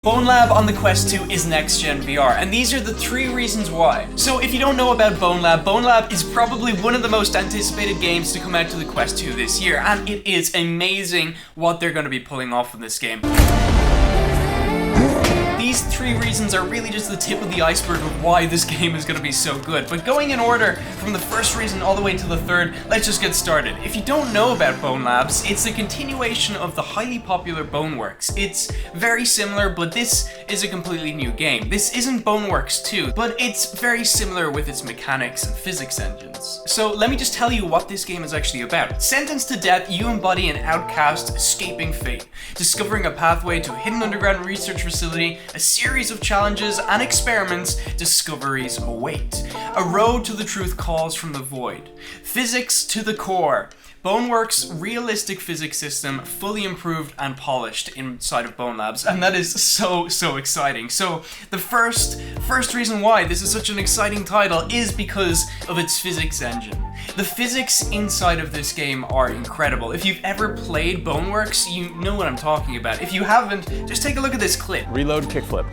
Bonelab on the Quest 2 is next-gen VR, and these are the 3 reasons why. So if you don't know about Bonelab, Bonelab is probably one of the most anticipated games to come out to the Quest 2 this year, and it is amazing what they're going to be pulling off in this game. These 3 reasons are really just the tip of the iceberg of why this game is going to be so good. But going in order from the first reason all the way to the third, let's just get started. If you don't know about Bonelabs, it's a continuation of the highly popular Boneworks. It's very similar, but this is a completely new game. This isn't Boneworks 2, but it's very similar with its mechanics and physics engines. So let me just tell you what this game is actually about. Sentenced to death, you embody an outcast escaping fate, discovering a pathway to a hidden underground research facility. A series of challenges and experiments, discoveries await. A road to the truth calls from the void. Physics to the core. Boneworks' realistic physics system, fully improved and polished inside of Bonelabs, and that is so exciting. So the first reason why this is such an exciting title is because of its physics engine. The physics inside of this game are incredible. If you've ever played Boneworks, you know what I'm talking about. If you haven't, just take a look at this clip. Reload kickflip.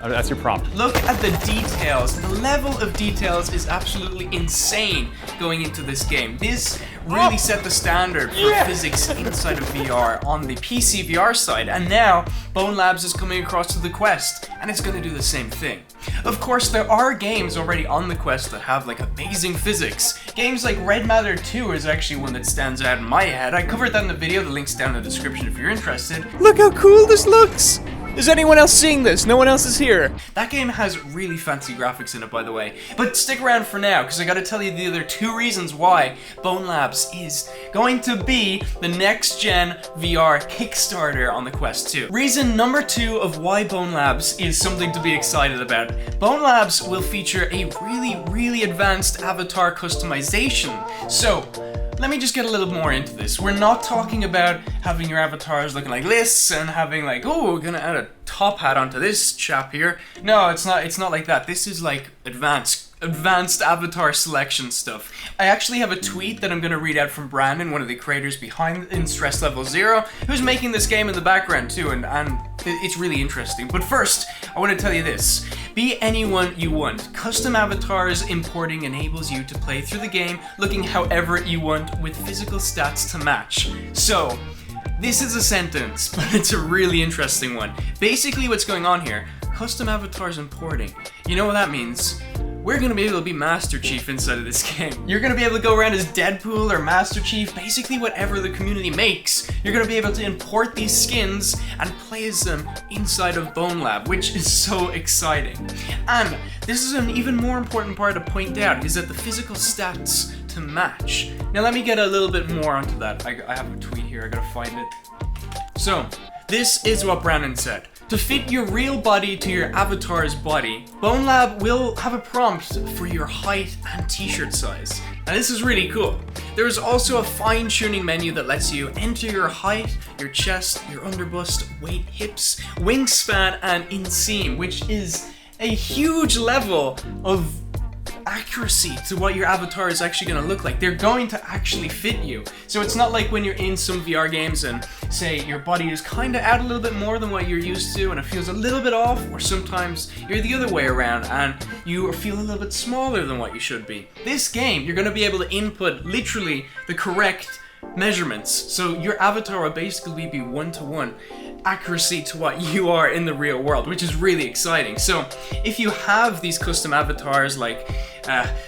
That's your prompt. Look at the details. The level of details is absolutely insane going into this game. This really set the standard for physics inside of VR on the PC VR side, and now Bonelabs is coming across to the Quest, and it's going to do the same thing. Of course, there are games already on the Quest that have like amazing physics. Games like Red Matter 2 is actually one that stands out in my head. I covered that in the video, the link's down in the description if you're interested. Look how cool this looks! Is anyone else seeing this? No one else is here. That game has really fancy graphics in it, by the way. But stick around for now, because I gotta tell you the other 2 reasons why Bonelabs is going to be the next-gen VR Kickstarter on the Quest 2. Reason number 2 of why Bonelabs is something to be excited about. Bonelabs will feature a really advanced avatar customization. So, let me just get a little more into this. We're not talking about having your avatars looking like this and having like, oh, we're gonna add a top hat onto this chap here. No, it's not like that. This is like advanced avatar selection stuff. I actually have a tweet that I'm going to read out from Brandon, one of the creators behind in Stress Level 0, who's making this game in the background too, and it's really interesting. But first, I want to tell you this. Be anyone you want. Custom avatars importing enables you to play through the game looking however you want with physical stats to match. So, this is a sentence, but it's a really interesting one. Basically what's going on here, custom avatars importing. You know what that means? We're gonna be able to be Master Chief inside of this game. You're gonna be able to go around as Deadpool or Master Chief, basically whatever the community makes. You're gonna be able to import these skins and play as them inside of Bonelab, which is so exciting. And this is an even more important part to point out, is that the physical stats to match. Now let me get a little bit more onto that. I have a tweet here, I gotta find it. So, this is what Brandon said. To fit your real body to your avatar's body, Bonelab will have a prompt for your height and t-shirt size. Now this is really cool. There is also a fine-tuning menu that lets you enter your height, your chest, your underbust, weight, hips, wingspan, and inseam, which is a huge level of accuracy to what your avatar is actually going to look like. They're going to actually fit you. So it's not like when you're in some VR games and say your body is kind of out a little bit more than what you're used to and it feels a little bit off, or sometimes you're the other way around and you feel a little bit smaller than what you should be. This game, you're going to be able to input literally the correct measurements. So your avatar will basically be one-to-one accuracy to what you are in the real world, which is really exciting. So if you have these custom avatars like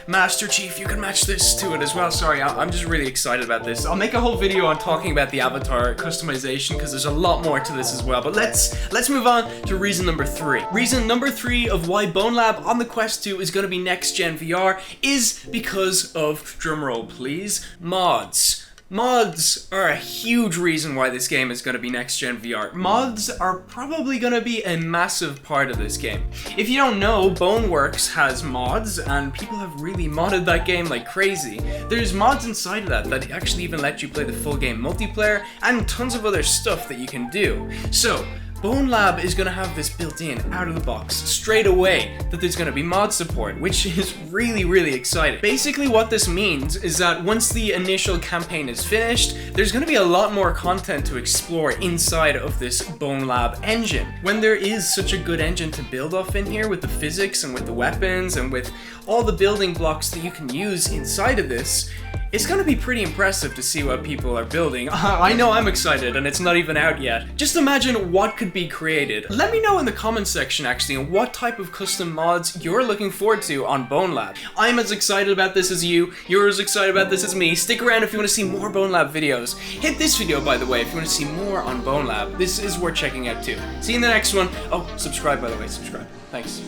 Master Chief, you can match this to it as well. Sorry, I'm just really excited about this. I'll make a whole video on talking about the avatar customization because there's a lot more to this as well. But let's move on to reason number 3. Reason number 3 of why Bonelab on the Quest 2 is going to be next-gen VR is because of, drumroll please, mods. Mods are a huge reason why this game is going to be next-gen VR. Mods are probably going to be a massive part of this game. If you don't know, Boneworks has mods, and people have really modded that game like crazy. There's mods inside of that actually even let you play the full game multiplayer, and tons of other stuff that you can do. So, Bonelab is going to have this built in out of the box straight away, that there's going to be mod support, which is really exciting. Basically what this means is that once the initial campaign is finished, there's going to be a lot more content to explore inside of this Bonelab engine. When there is such a good engine to build off in here with the physics and with the weapons and with all the building blocks that you can use inside of this, it's gonna be pretty impressive to see what people are building. I know I'm excited and it's not even out yet. Just imagine what could be created. Let me know in the comments section actually on what type of custom mods you're looking forward to on Bonelab. I'm as excited about this as you, you're as excited about this as me. Stick around if you want to see more Bonelab videos. Hit this video by the way if you want to see more on Bonelab. This is worth checking out too. See you in the next one. Oh, subscribe by the way, subscribe. Thanks.